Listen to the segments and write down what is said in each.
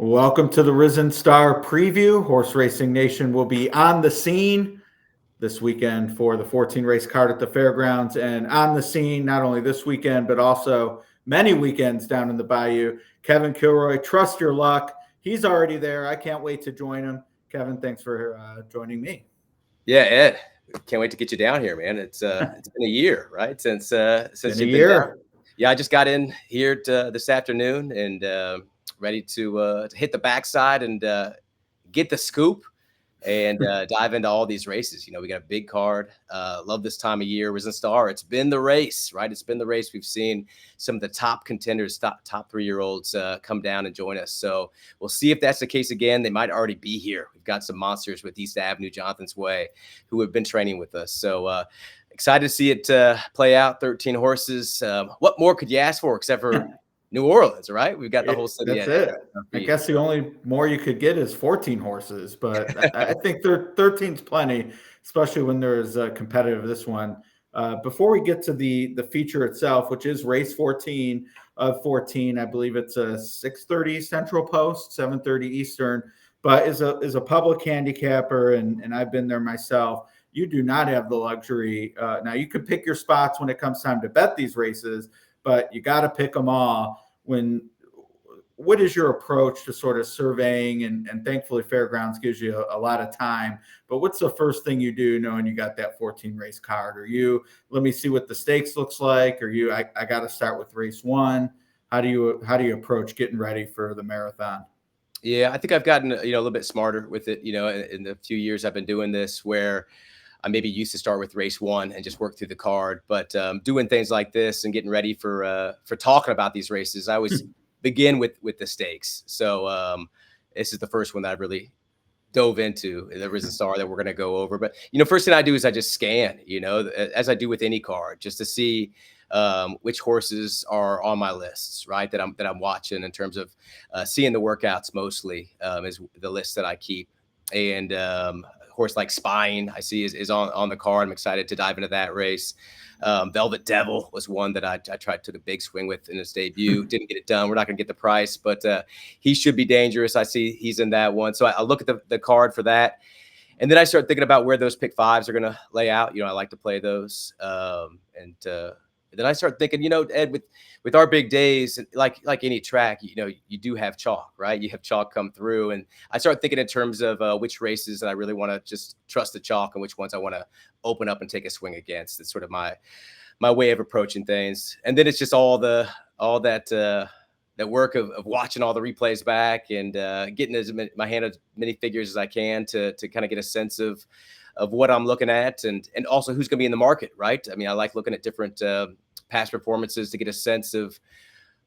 Welcome to the Risen Star preview. Horse Racing Nation will be on the scene this weekend for the 14 race card at the fairgrounds, and on the scene not only this weekend but also many weekends down in the Bayou. Kevin Kilroy, trust your luck. He's already there. I can't wait to join him. Kevin, thanks for joining me. Yeah, Ed, can't wait to get you down here, man. It's been a year, right? Since you've been down. Yeah, I just got in here this afternoon and ready to hit the backside and get the scoop and dive into all these races. You know, we got a big card. Love this time of year. Risen Star. It's been the race, right? It's been the race. We've seen some of the top contenders, top 3-year-olds come down and join us. So we'll see if that's the case again. They might already be here. We've got some monsters with East Avenue, Jonathan's Way, who have been training with us. So excited to see it play out. 13 horses. What more could you ask for except for New Orleans, right? We've got the whole city. That's it. I guess the only more you could get is 14 horses, but I think 13's plenty, especially when there's a competitive this one. Before we get to the feature itself, which is race 14 of 14, I believe it's a 6:30 Central Post, 7:30 Eastern, but is a public handicapper, and I've been there myself. You do not have the luxury. Now you could pick your spots when it comes time to bet these races, but you got to pick them all. What is your approach to sort of surveying? And thankfully Fairgrounds gives you a lot of time, but what's the first thing you do knowing you got that 14 race card? Or you, let me see what the stakes looks like, or I got to start with race 1. How do you approach getting ready for the marathon? Yeah, I think I've gotten, a little bit smarter with it, in the few years I've been doing this, where I maybe used to start with race 1 and just work through the card, but doing things like this and getting ready for talking about these races, I always begin with the stakes. So this is the first one that I really dove into, the Risen Star, that we're going to go over. But first thing I do is I just scan, as I do with any card, just to see which horses are on my lists, right? That I'm watching in terms of seeing the workouts mostly is the list that I keep. And horse like Spine I see is on the card. I'm excited to dive into that race. Velvet Devil was one that I tried to the big swing with in his debut. Didn't get it done. We're not going to get the price, but he should be dangerous. I see he's in that one. So I look at the card for that. And then I start thinking about where those pick 5s are going to lay out. I like to play those. And then I start thinking, Ed, with our big days, like any track, you do have chalk, right? You have chalk come through. And I start thinking in terms of which races that I really want to just trust the chalk and which ones I want to open up and take a swing against. It's sort of my way of approaching things. And then it's just all that work of watching all the replays back and getting my hand as many figures as I can to kind of get a sense of what I'm looking at and also who's going to be in the market, right? I mean, I like looking at different past performances to get a sense of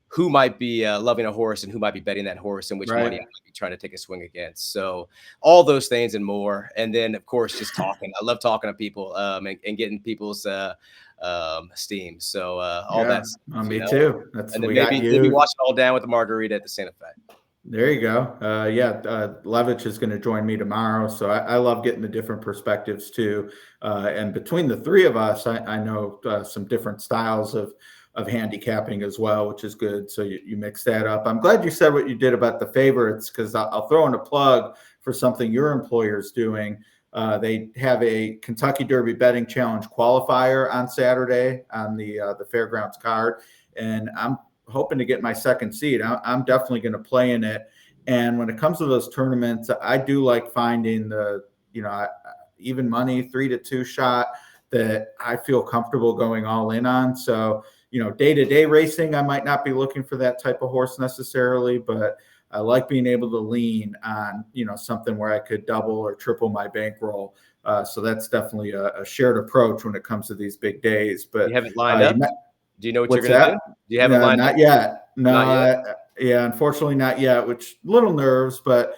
who might be loving a horse and who might be betting that horse and which money I might be trying to take a swing against. So all those things and more. And then, of course, just talking. I love talking to people and getting people's esteem. So all that's me too. That's and then maybe watch it all down with the margarita at the Santa Fe. There you go. Levitch is going to join me tomorrow. So I love getting the different perspectives too. And between the three of us, I know some different styles of handicapping as well, which is good. So you mix that up. I'm glad you said what you did about the favorites, because I'll throw in a plug for something your employer's doing. They have a Kentucky Derby Betting Challenge qualifier on Saturday on the Fairgrounds card. And I'm hoping to get my second seed. I'm definitely going to play in it. And when it comes to those tournaments, I do like finding the, even money 3-2 shot that I feel comfortable going all in on. So, day-to-day racing, I might not be looking for that type of horse necessarily, but I like being able to lean on, something where I could double or triple my bankroll. So that's definitely a shared approach when it comes to these big days. But you haven't lined up. Do you know what you're going to do? Do you have it lined up? Not yet. No, unfortunately not yet, which little nerves, but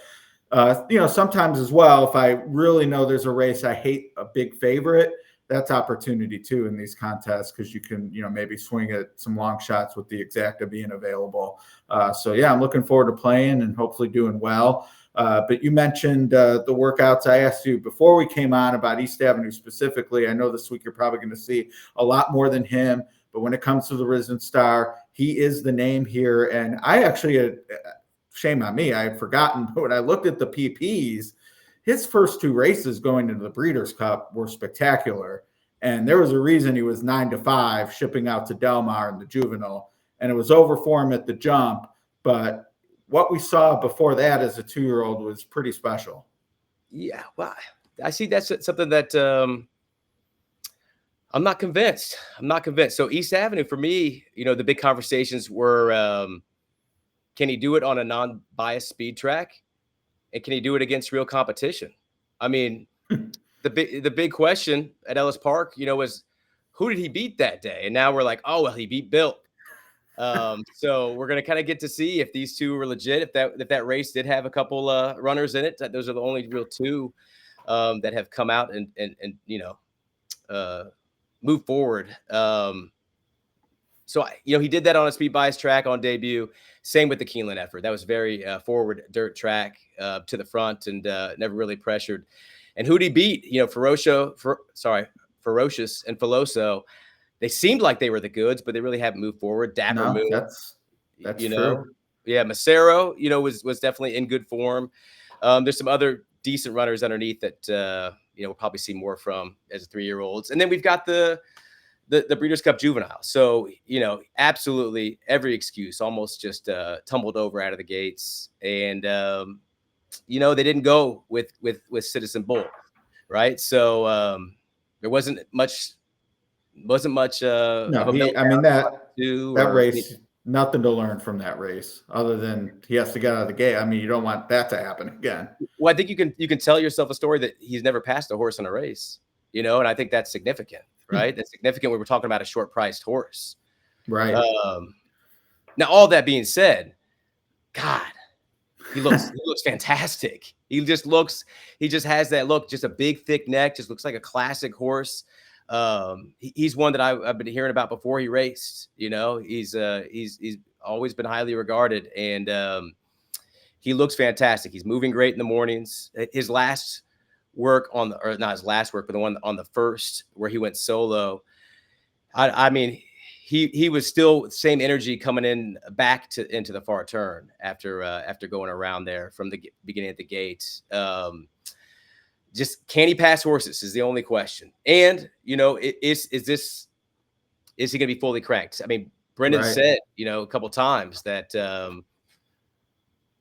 sometimes as well, if I really know there's a race I hate a big favorite, that's opportunity too in these contests, because you can, maybe swing at some long shots with the exacta being available. I'm looking forward to playing and hopefully doing well. But you mentioned the workouts. I asked you before we came on about East Avenue specifically. I know this week you're probably going to see a lot more than him. But when it comes to the Risen Star, he is the name here. And I actually shame on me, I had forgotten, but when I looked at the PPs, his first two races going into the Breeders' Cup were spectacular. And there was a reason he was 9-5 shipping out to Del Mar in the juvenile. And it was over for him at the jump. But what we saw before that as a 2-year-old was pretty special. Yeah, well, I see that's something that I'm not convinced. I'm not convinced. So East Avenue for me, the big conversations were, can he do it on a non-biased speed track, and can he do it against real competition? I mean, the big question at Ellis Park, was who did he beat that day? And now we're like, oh well, he beat Bill. So we're gonna kind of get to see if these two were legit. If that race did have a couple runners in it, those are the only real two that have come out and move forward. So he did that on a speed bias track on debut. Same with the Keeneland effort. That was very forward dirt track to the front and never really pressured. And who'd he beat? Ferocious and Filoso. They seemed like they were the goods, but they really haven't moved forward. Dapper Moon, that's true. Yeah, Macero, was definitely in good form. There's some other decent runners underneath that we'll probably see more from as 3-year-olds. And then we've got the Breeders' Cup Juvenile. So, absolutely every excuse, almost just tumbled over out of the gates. And they didn't go with Citizen Bull, right? So there wasn't much. No, that race, nothing to learn from that race other than he has to get out of the gate. I mean, you don't want that to happen again. Well, I think you can tell yourself a story that he's never passed a horse in a race, and I think that's significant, right? That's significant when we're talking about a short priced horse. Right. Now, all that being said, God, he looks fantastic. He just has that look, just a big, thick neck, just looks like a classic horse. He's one that I've been hearing about before he raced. He's always been highly regarded, and he looks fantastic. He's moving great in the mornings. His last work or not his last work, but the one on the first where he went solo. I mean, he was still same energy coming in back into the far turn after going around there from the beginning at the gate. Just can he pass horses is the only question. And, is he going to be fully cranked? I mean, Brendan said, a couple of times that,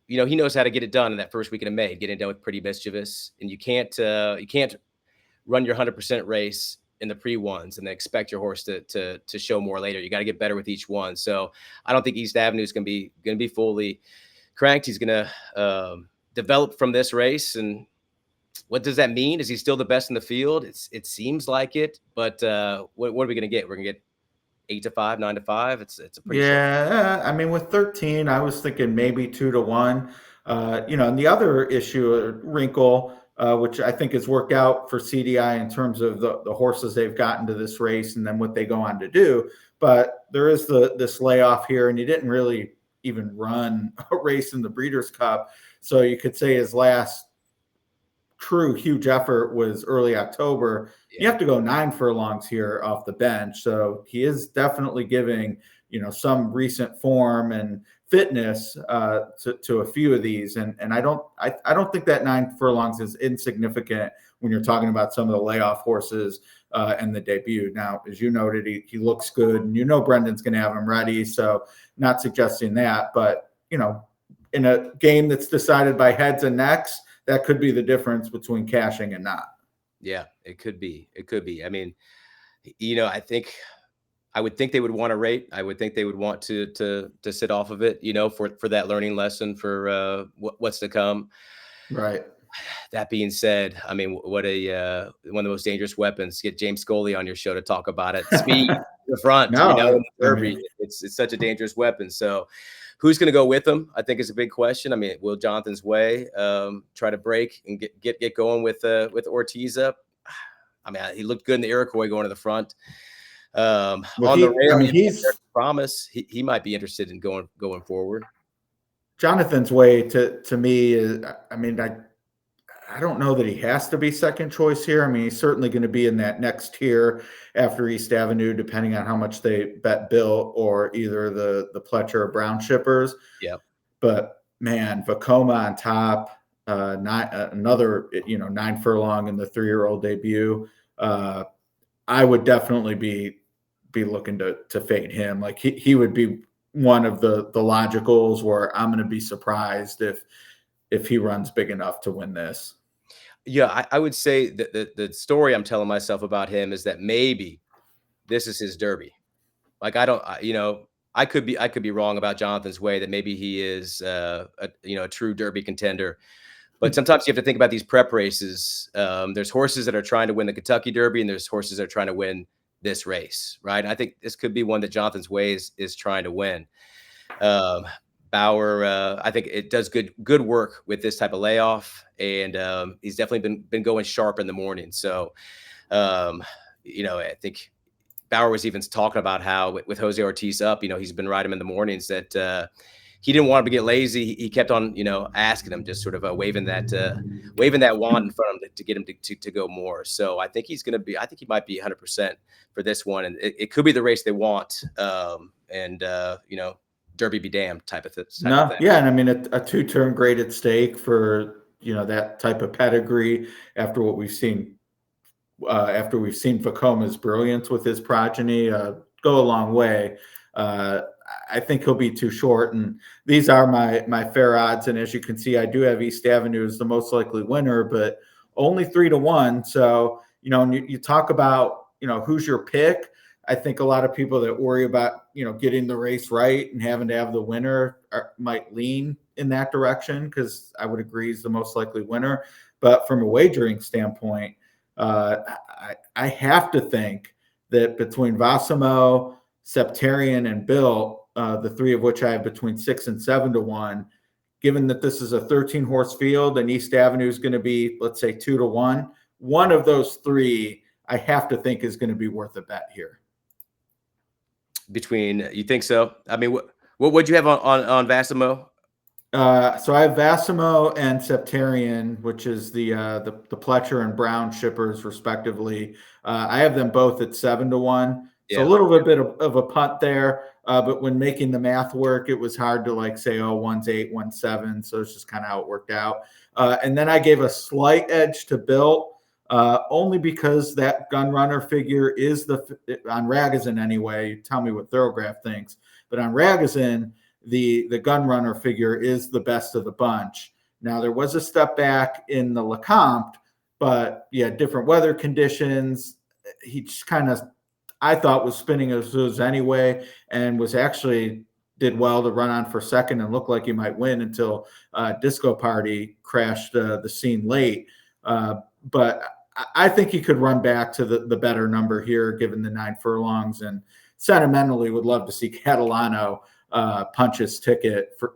he knows how to get it done in that first weekend of May, getting it done with Pretty Mischievous. And you can't run your 100% race in the pre-ones and then expect your horse to show more later. You got to get better with each one. So I don't think East Avenue is going to be fully cranked. He's going to develop from this race. And what does that mean? Is he still the best in the field? It seems like it, but what are we going to get? We're going to get 8-5, 9-5. It's a pretty short. I mean, with 13, I was thinking maybe 2-1. And the other issue, wrinkle, which I think has worked out for CDI in terms of the horses they've gotten to this race and then what they go on to do. But there is this layoff here, and he didn't really even run a race in the Breeders' Cup. So you could say his last true huge effort was early October. Yeah. You have to go 9 furlongs here off the bench. So he is definitely giving, some recent form and fitness to a few of these. And I don't think that 9 furlongs is insignificant when you're talking about some of the layoff horses and the debut. Now, as you noted, he looks good, and Brendan's going to have him ready. So not suggesting that, but in a game that's decided by heads and necks, that could be the difference between cashing and not. Yeah, it could be. I mean, I would think they would want to rate. I would think they would want to sit off of it, for that learning lesson for what's to come. Right. That being said, I mean, what one of the most dangerous weapons. Get James Scully on your show to talk about it. Speed, the front, it's such a dangerous weapon. So who's going to go with him, I think, is a big question. I mean, will Jonathan's Way try to break and get going with Ortiz up? I mean, he looked good in the Iroquois going to the front. On the rail, he's promise. He might be interested in going forward. Jonathan's Way to me is, I mean, I don't know that he has to be second choice here. I mean, he's certainly going to be in that next tier after East Avenue, depending on how much they bet Bill or either the Pletcher or Brown shippers. Yeah. But man, Vacoma on top, another 9 furlong in the 3-year-old debut. I would definitely be looking to fade him. Like he would be one of the logicals where I'm going to be surprised if he runs big enough to win this. Yeah, I would say that the story I'm telling myself about him is that maybe this is his Derby. Like I don't, I could be wrong about Jonathan's way that maybe he is a true Derby contender. But sometimes you have to think about these prep races. There's horses that are trying to win the Kentucky Derby, and there's horses that are trying to win this race, right? And I think this could be one that Jonathan's Way is trying to win. Um, Bauer, I think it does good work with this type of layoff, and he's definitely been going sharp in the morning. So, um, I think Bauer was even talking about how with Jose Ortiz up, he's been riding him in the mornings that he didn't want him to get lazy. He kept on, asking him, just sort of waving that wand in front of him to get him to go more. So I think I think he might be 100% for this one. And it could be the race they want. Derby be damned type of thing. No, yeah, and I mean a two-term graded stake for that type of pedigree after what we've seen after we've seen Vacoma's brilliance with his progeny go a long way. I think he'll be too short, and these are my fair odds. And as you can see, I do have East Avenue as the most likely winner, but only 3-1. So when you talk about who's your pick, I think a lot of people that worry about getting the race right and having to have the winner might lean in that direction, because I would agree he's the most likely winner. But from a wagering standpoint, I have to think that between Vassimo, Septarian, and Bill, the three of which I have between 6 and 7-1, given that this is a 13-horse field and East Avenue is going to be, let's say, 2-1, one of those three I have to think is going to be worth a bet here. You think so? I mean, what would you have on Vassimo? So I have Vassimo and Septarian, which is the Pletcher and Brown shippers, respectively. I have them both at 7-1. So a little bit of a punt there. But when making the math work, it was hard to say, oh, one's 8, one's 7. So it's just kind of how it worked out. And then I gave a slight edge to Bill, only because that gun runner figure is on Ragozin anyway. Tell me what Thoroughgraph thinks. But on Ragozin, the gun runner figure is the best of the bunch. Now, there was a step back in the Lecomte, but different weather conditions. He just kind of, I thought, was spinning his anyway, and was actually did well to run on for second and looked like he might win until Disco Party crashed the scene late. But I think he could run back to the better number here, given the 9 furlongs, and sentimentally would love to see Catalano punch his ticket for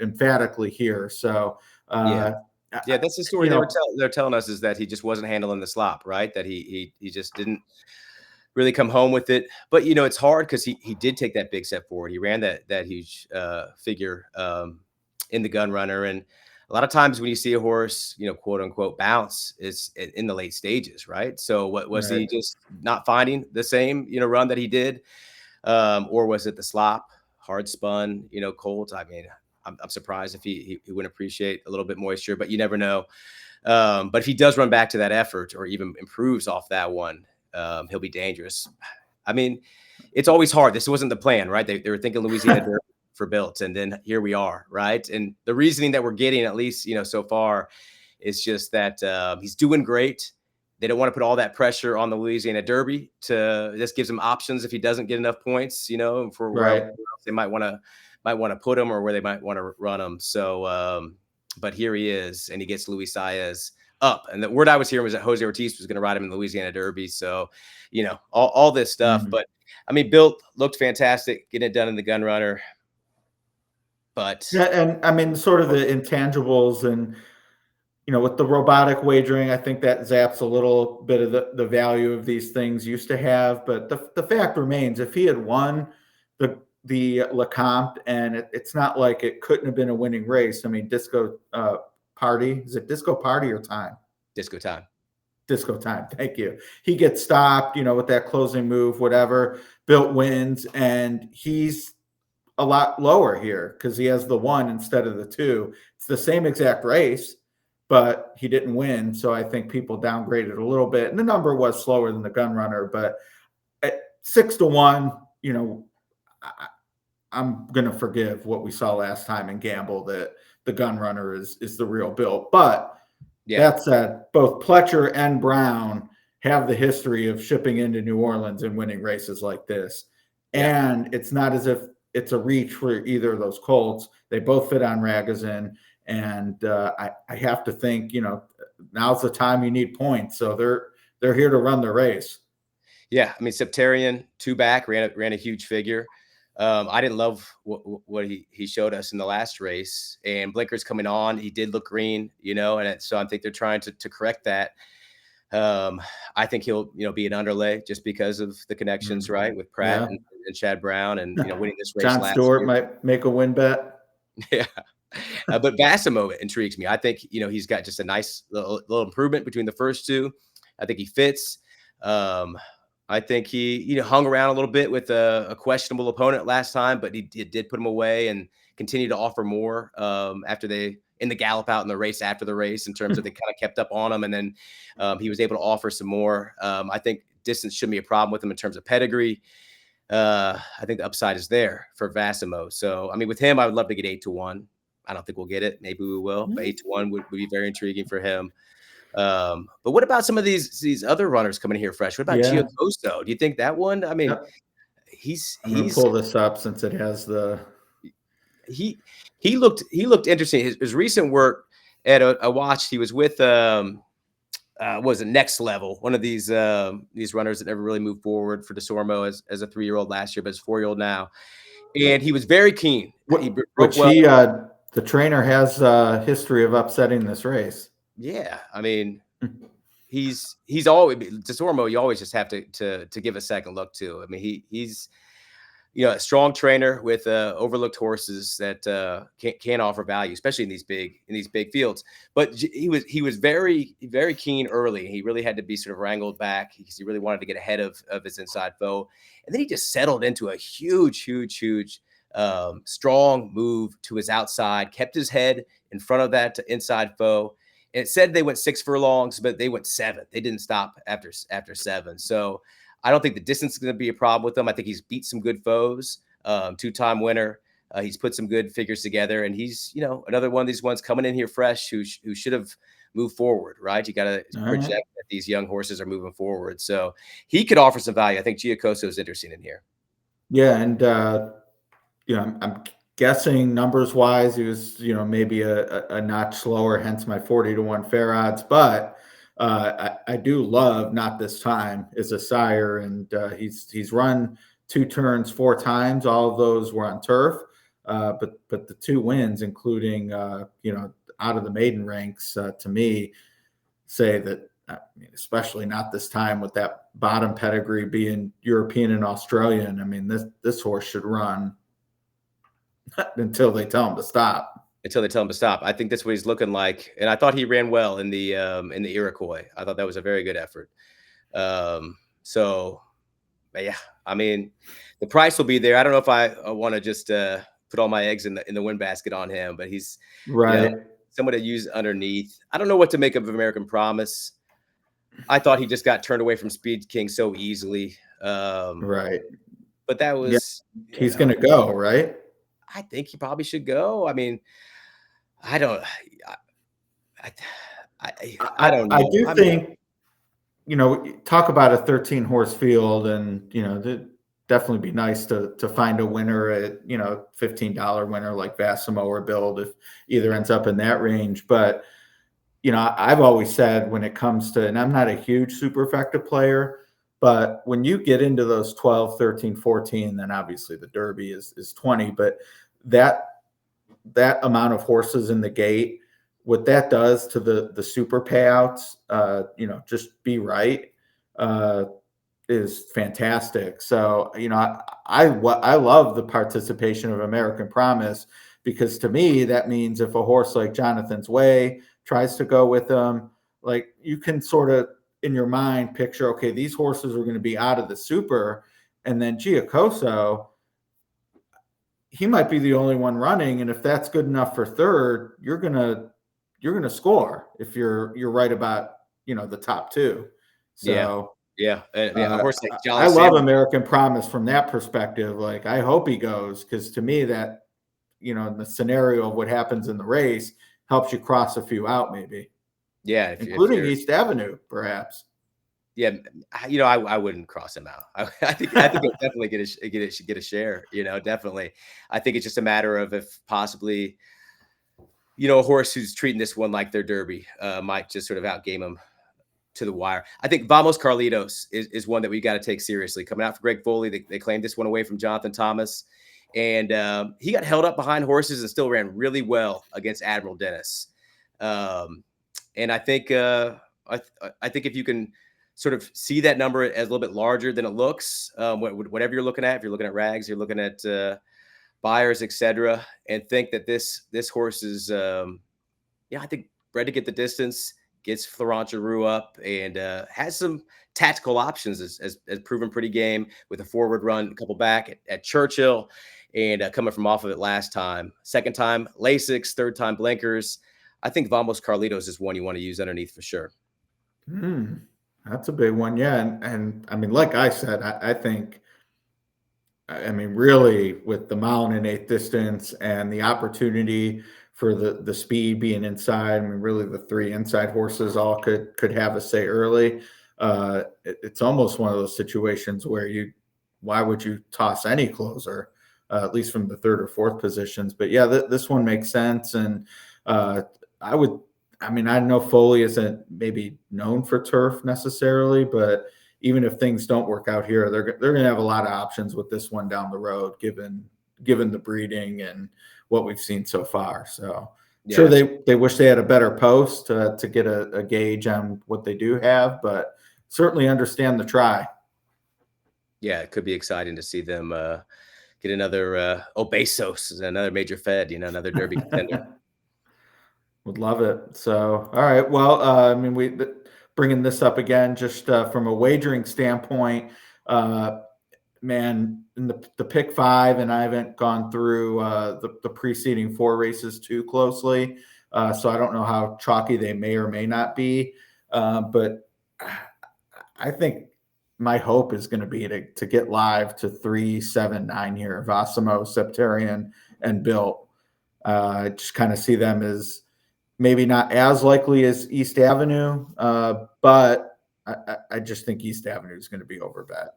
emphatically here. So that's the story they're telling us, is that he just wasn't handling the slop right, that he just didn't really come home with it. But it's hard because he did take that big step forward. He ran that huge figure in the gun runner, and a lot of times when you see a horse quote unquote bounce, it's in the late stages, right? So what was he just not finding the same run that he did, or was it the slop, hard spun, cold? I mean, I'm surprised if he wouldn't appreciate a little bit moisture, but you never know. But if he does run back to that effort, or even improves off that one, he'll be dangerous. I mean, it's always hard. This wasn't the plan, right? They were thinking Louisiana for Built, and then here we are, right? And the reasoning that we're getting, at least so far, is just that he's doing great. They don't want to put all that pressure on the Louisiana Derby. This gives him options if he doesn't get enough points, for where they might want to put him, or where they might want to run him. So, but here he is, and he gets Luis Saez up. And the word I was hearing was that Jose Ortiz was going to ride him in the Louisiana Derby. So, all this stuff. Mm-hmm. But I mean, Built looked fantastic getting it done in the gun runner. But and I mean, sort of the intangibles, and with the robotic wagering, I think that zaps a little bit of the value of these things used to have. But the fact remains, if he had won the Lecomte, and it's not like it couldn't have been a winning race. I mean, Disco Party, is it Disco Party or Time? Disco Time. Disco Time. Thank you. He gets stopped, with that closing move, whatever. Built wins, and he's a lot lower here because he has the 1 instead of the 2. It's the same exact race, but he didn't win. So I think people downgraded a little bit. And the number was slower than the gun runner, but at 6-1, I, I'm going to forgive what we saw last time and gamble that the gun runner is the real Bill. But Yeah. that said, both Pletcher and Brown have the history of shipping into New Orleans and winning races like this. Yeah. And it's not as if it's a reach for either of those colts. They both fit on Ragozin. And I have to think, now's the time you need points. So they're here to run the race. Yeah, I mean, Septarian 2 back ran a huge figure. I didn't love what he showed us in the last race, and Blinker's coming on. He did look green, and so I think they're trying to correct that. I think he'll be an underlay just because of the connections, right, with Pratt Yeah. and Chad Brown, and winning this race John last Stewart year. might make a win bet. Yeah. But Vassimo intrigues me. I think, he's got just a nice little improvement between the first two. I think he fits. I think he, hung around a little bit with a questionable opponent last time, but he did put him away and continue to offer more after in the gallop out in the race after the race, in terms of they kind of kept up on him. And then he was able to offer some more. I think distance shouldn't be a problem with him in terms of pedigree. I think the upside is there for Vassimo. So, I mean, with him, I would love to get 8-1. I don't think we'll get it. Maybe we will, but 8-1 would be very intriguing for him. But what about some of these other runners coming here fresh? What about Giacosto? Do you think that one? I mean, Yep. I'm going to pull this up since it has the. He looked interesting. His recent work at a watch, he was with was it Next Level, one of these runners that never really moved forward for DeSormo as a 3-year-old last year, but is 4-year-old now. And he was very keen. He broke The trainer has a history of upsetting this race. Yeah, I mean, he's always DeSormo. You always just have to give a second look to. I mean, he's a strong trainer with overlooked horses that can offer value, especially in these big fields. But he was very, very keen early. He really had to be sort of wrangled back because he really wanted to get ahead of his inside foe. And then he just settled into a huge strong move to his outside, kept his head in front of that inside foe. And it said they went 6 furlongs, but they went 7. They didn't stop after 7. So I don't think the distance is going to be a problem with him. I think he's beat some good foes, 2-time winner. He's put some good figures together, and he's, another one of these ones coming in here fresh who should have moved forward, right? You got to project that these young horses are moving forward. So he could offer some value. I think Giacosto is interesting in here. Yeah, and I'm guessing numbers wise, he was maybe a notch slower, hence my 40-1 fair odds. But I do love Not This Time as a sire, and he's run 2 turns 4 times. All of those were on turf, but the 2 wins, including out of the maiden ranks, to me say that. I mean, especially Not This Time with that bottom pedigree being European and Australian. I mean, this horse should run until they tell him to stop. I think that's what he's looking like. And I thought he ran well in the Iroquois. I thought that was a very good effort. So, yeah, I mean, the price will be there. I don't know if I want to just put all my eggs in the win basket on him, but he's right. Someone to use underneath. I don't know what to make of American Promise. I thought he just got turned away from Speed King so easily. Right. But that was he's going to go, right? I think he probably should go. I mean, I don't know. I do think, talk about a 13 horse field, and, it'd definitely be nice to find a winner at, $15 winner like Vassimo or Build if either ends up in that range. But, I've always said when it comes to, and I'm not a huge super effective player, but when you get into those 12, 13, 14, then obviously the Derby is 20, but that amount of horses in the gate, what that does to the super payouts, just be right, is fantastic. So, I love the participation of American Promise, because to me, that means if a horse like Jonathan's Way tries to go with them, like, you can sort of in your mind picture, okay, these horses are going to be out of the super, and then Giacoso, he might be the only one running, and if that's good enough for third, you're gonna score if you're right about the top two. Yeah. So Yeah. And a horse like Jolly I love Sandwich. American Promise from that perspective. Like I hope he goes because to me that in the scenario of what happens in the race helps you cross a few out maybe, Yeah. If including you're, East Avenue perhaps. yeah, I wouldn't cross him out. I think he'll definitely get a share. Definitely. I think it's just a matter of if possibly, a horse who's treating this one like their Derby might just sort of outgame him to the wire. I think Vamos Carlitos is one that we got to take seriously. Coming out for Greg Foley, they claimed this one away from Jonathan Thomas, and he got held up behind horses and still ran really well against Admiral Dennis. And I think I think if you can sort of see that number as a little bit larger than it looks, whatever you're looking at, if you're looking at rags, you're looking at buyers, etc., and think that this horse is, I think bred to get the distance, gets Florent Giroux up, and has some tactical options. Has proven pretty game with a forward run, a couple back at Churchill, and coming from off of it last time. Second time Lasix, third time blinkers. I think Vamos Carlitos is one you want to use underneath for sure. That's a big one, yeah. And I mean, like I said, I think, I mean, really, with the mile and an eighth distance and the opportunity for the speed being inside, I mean, really, the three inside horses all could have a say early. It's almost one of those situations where why would you toss any closer, at least from the third or fourth positions? But yeah, this one makes sense, and I would. I mean, I know Foley isn't maybe known for turf necessarily, but even if things don't work out here, they're going to have a lot of options with this one down the road, given the breeding and what we've seen so far. So sure, Yeah, they wish they had a better post to get a gauge on what they do have, but certainly understand the try. yeah, it could be exciting to see them get another Obesos, another major fed, another Derby contender. Would love it. So, all right. Well, I mean, bringing this up again, just from a wagering standpoint, uh, man, in the pick five, and I haven't gone through the preceding four races too closely, so I don't know how chalky they may or may not be. But I think my hope is going to be to get live to 3, 7, 9 here. Vassimo, Septarian, and Built. I just kind of see them as maybe not as likely as East Avenue, but I just think East Avenue is going to be overbet.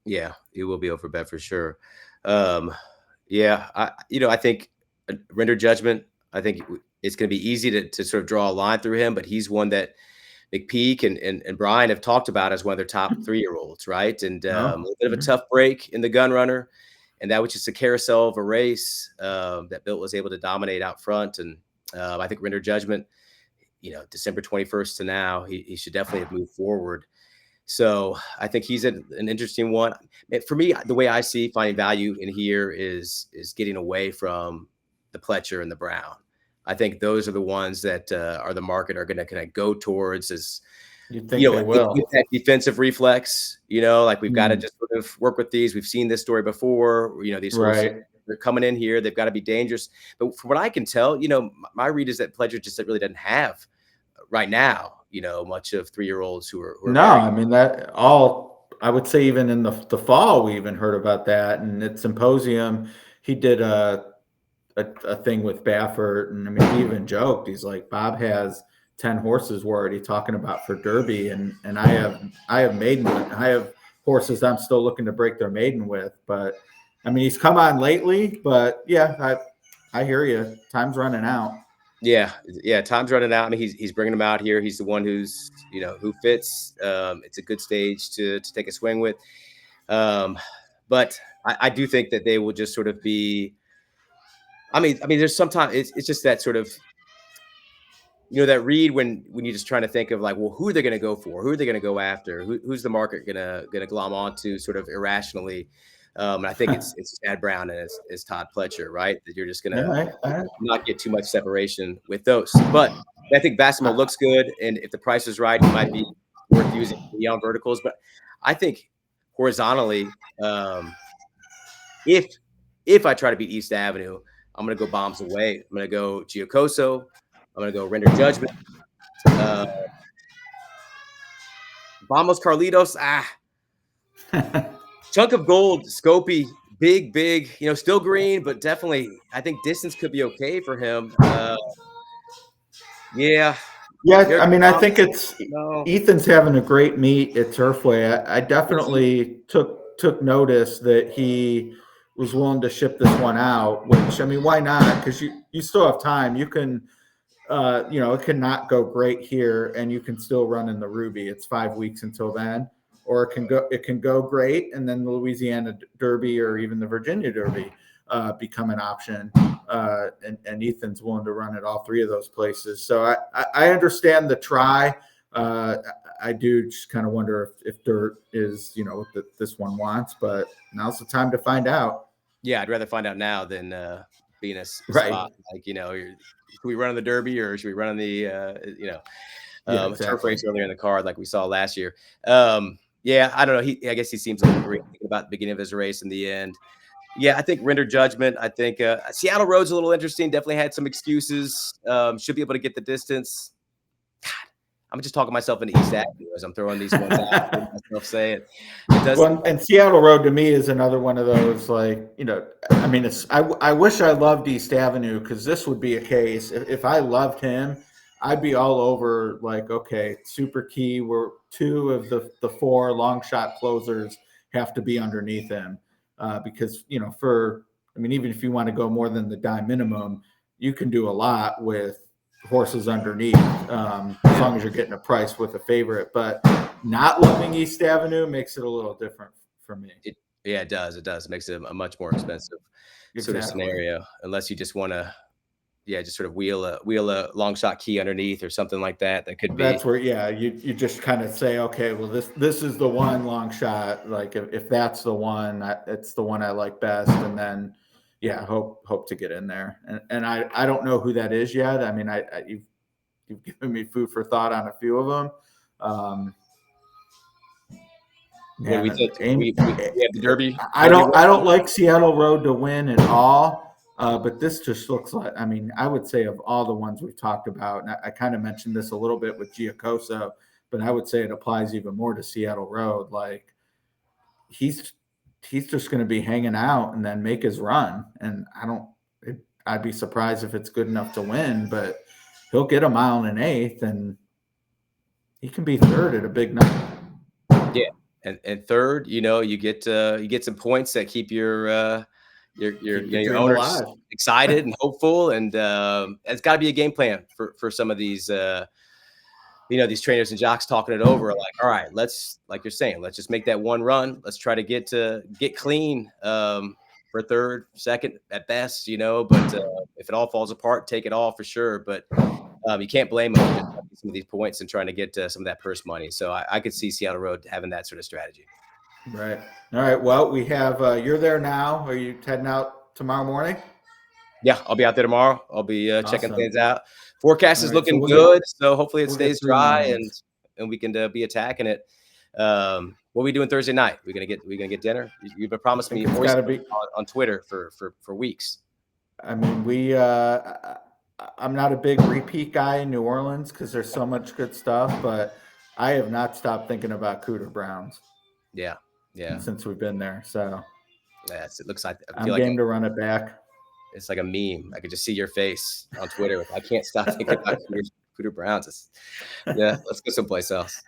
Yeah, it will be over bet for sure. Um, yeah, I think render judgment. I think it's going to be easy to sort of draw a line through him, but he's one that McPeak and Brian have talked about as one of their top 3-year-olds, right? And a No. little bit of a tough break in the gun runner, and that was just a carousel of a race that Bill was able to dominate out front. And I think render judgment, December 21st to now, he should definitely have moved forward. So I think he's an interesting one. For me, the way I see finding value in here is getting away from the Pletcher and the Brown. I think those are the ones that are the market are going to kind of go towards as You think they with will? that defensive reflex. Like we've got to Hmm. just sort of work with these. We've seen this story before. These horses, Right. they're coming in here. They've got to be dangerous. But from what I can tell, my read is that Pledger just really doesn't have right now, much of 3-year-olds who are No, very. I mean that all. I would say even in the fall, we even heard about that. And at Symposium, he did a thing with Baffert, and I mean, he even joked. He's like, Bob has 10 horses we're already talking about for Derby, and I have maiden. I have horses I'm still looking to break their maiden with. But I mean, he's come on lately. But yeah, I hear you. Time's running out. Yeah, yeah. Time's running out. I mean, he's bringing them out here. He's the one who fits. It's a good stage to take a swing with. But I do think that they will just sort of be. I mean, there's sometimes it's just that sort of that read when you're just trying to think of like, well, who are they going to go for? Who are they going to go after? Who's the market gonna glom onto sort of irrationally? And I think it's Chad Brown and it's Todd Pletcher, right? That you're just gonna Yeah, not get too much separation with those. But I think Bassimo looks good, and if the price is right, he might be worth using beyond verticals. But I think horizontally, if If I try to beat East Avenue, I'm going to go bombs away. I'm going to go Giocoso. I'm going to go render judgment. Uh, Vamos Carlitos. Chunk of gold, Scopy, big, still green, but definitely, I think distance could be okay for him. Yeah. Yeah, I American mean, I think Promise. it's No. Ethan's having a great meet at Turfway. I Is he? definitely took notice that he was willing to ship this one out. Which, I mean, why not? Because you still have time. You can, it can not go great here, and you can still run in the Ruby. It's 5 weeks until then, or it can go great, and then the Louisiana Derby or even the Virginia Derby become an option. And Ethan's willing to run at all three of those places. So I understand the try. I do just kind of wonder if dirt is what this one wants, but now's the time to find out. Yeah, I'd rather find out now than be in a Right. spot like, should we run on the Derby or should we run on the Yeah, turf exactly. race earlier in the card like we saw last year? Yeah, I don't know. I guess he seems a little green about the beginning of his race and the end. Yeah, I think render judgment. I think Seattle Road's a little interesting. Definitely had some excuses. Should be able to get the distance. I'm just talking myself into East Avenue as I'm throwing these ones out. Myself saying it does. Well, and Seattle Road to me is another one of those, like, I mean, I wish I loved East Avenue, because this would be a case. If I loved him, I'd be all over, like, okay, super key, where two of the four long shot closers have to be underneath him. Because, I mean, even if you want to go more than the dime minimum, you can do a lot with horses underneath, as long as you're getting a price with a favorite. But not loving East Avenue makes it a little different for me. Yeah, it does. It does. It makes it a much more expensive sort of Exactly. scenario, unless you just want to, yeah, just sort of wheel a long shot key underneath or something like that. That could That's be. where, yeah, you just kind of say, okay, well, this is the one long shot. Like, if that's the one, it's the one I like best, and then, yeah, hope to get in there. And I don't know who that is yet. I mean, you've given me food for thought on a few of them. What do we Man, think? We have the Derby. I Derby. don't like Seattle Road to win at all. But this just looks like, I mean, I would say of all the ones we've talked about, and I kind of mentioned this a little bit with Giacosa, but I would say it applies even more to Seattle Road. Like, he's just going to be hanging out and then make his run. And I'd be surprised if it's good enough to win, but he'll get a mile and an eighth, and he can be third at a big number. Yeah, and third, you get some points that keep Keep the your dream owners alive. excited and hopeful, and it's got to be a game plan for some of these these trainers and jocks talking it over. Like, all right, like you're saying, let's just make that one run. Let's try to get clean for third, second at best, But if it all falls apart, take it all for sure. But you can't blame them for just some of these points and trying to get some of that purse money. So I could see Seattle Road having that sort of strategy. Right. All right. Well, we have, you're there now. Are you heading out tomorrow morning? Yeah, I'll be out there tomorrow. I'll be checking Awesome. things out. Forecast All is right. So looking good, so hopefully it we'll get stays 3 more dry wins. and we can be attacking it. What are we doing Thursday night? We're gonna get dinner. You've I promised think me it's got to oysters be. on Twitter for weeks. I mean, I'm not a big repeat guy in New Orleans because there's so much good stuff, but I have not stopped thinking about Cooter Browns Yeah, yeah. since we've been there. So Yes, it looks like I feel I'm like game to run it back. it's like a meme. I could just see your face on Twitter. I can't stop thinking about Cooter Browns. Yeah, let's go someplace else.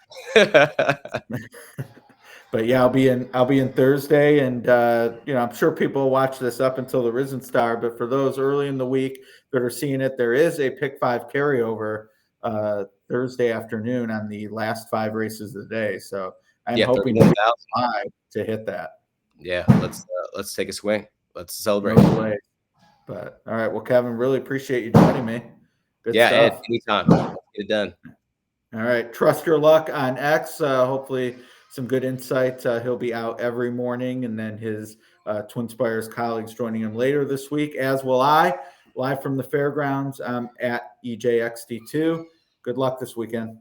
But yeah, I'll be in Thursday, and I'm sure people will watch this up until the Risen Star. But for those early in the week that are seeing it, there is a Pick 5 carryover Thursday afternoon on the last 5 races of the day. So I'm Yeah, hoping 31,000. to hit that. Yeah, let's take a swing. Let's celebrate. No delay. But all right, well, Kevin, really appreciate you joining me. Good Yeah, Ed, stuff. anytime. Let's get it done. All right, trust your luck on X. Hopefully, some good insights. He'll be out every morning, and then his Twin Spires colleagues joining him later this week, as will I. Live from the fairgrounds at EJXD2. Good luck this weekend.